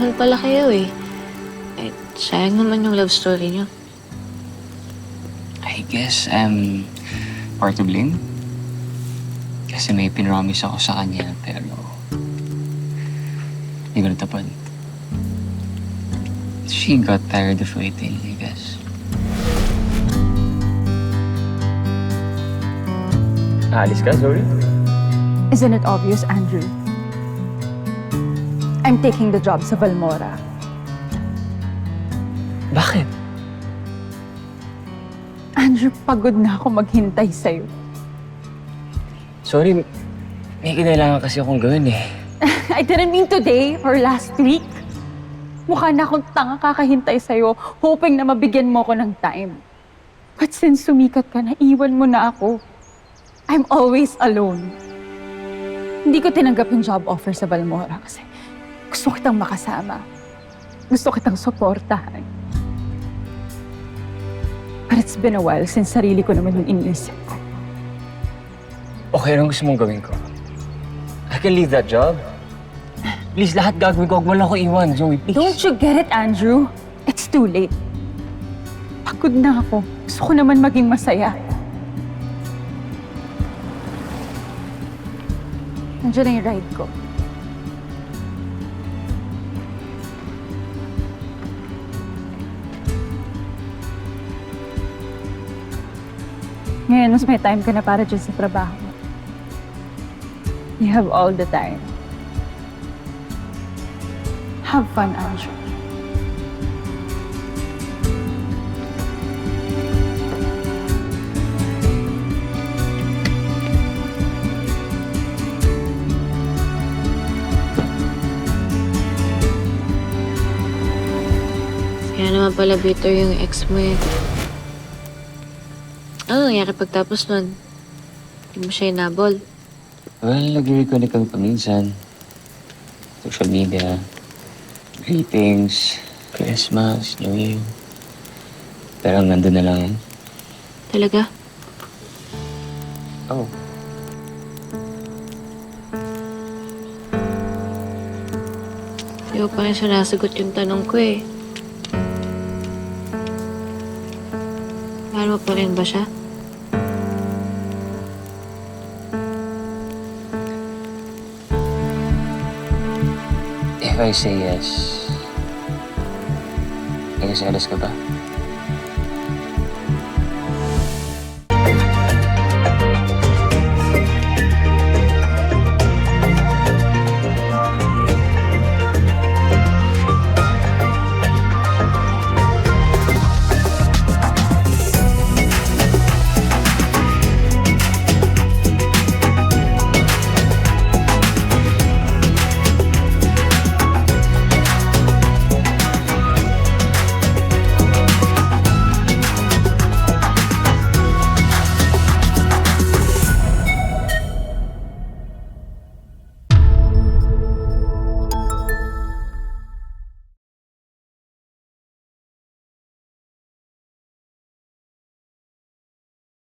mahal pala kayo eh. Eh, sayang naman yung love story niyo. I guess I'm part to blame. Kasi may pinromise ako sa kanya, pero hindi ko natapad. She got tired of waiting, I guess. Aalis ka, sorry? Isn't it obvious, Andrew? I'm taking the job sa Valmora. Bakit? Andrew, pagod na ako maghintay sa'yo. Sorry, may kinailangan kasi akong gawin eh. I didn't mean today or last week. Mukha na akong tanga kakahintay sa'yo, hoping na mabigyan mo ko ng time. But since sumikat ka, naiwan mo na ako. I'm always alone. Hindi ko tinanggap yung job offer sa Balmora kasi gusto kitang makasama. Gusto kitang suportahan. But it's been a while since sarili ko naman yung iniisip ko. Okay, anong gusto mong gawin ko? I can leave that job. Please, lahat gagawin ko. Huwag mo lang ako iwan, Zoe, please. Don't you get it, Andrew? It's too late. Pagod na ako. Gusto ko naman maging masaya. Nandiyan na yung ride ko. Ngayon, mas may time ka na para dyan sa trabaho. You have all the time. Have fun, Andrew. Kaya naman pala bitter yung ex mo eh. Ano nangyari pagtapos nun? Hindi mo siya inabol. Well, nag-reconnect kami paminsan. Social media, greetings, Christmas, New Year. Pero nandun na lang yan. Talaga? Oh. Hindi ko pa rin sinasagot yung tanong ko eh. Mahal mo pa rin ba siya? If I say yes, nagsiselos ka ba?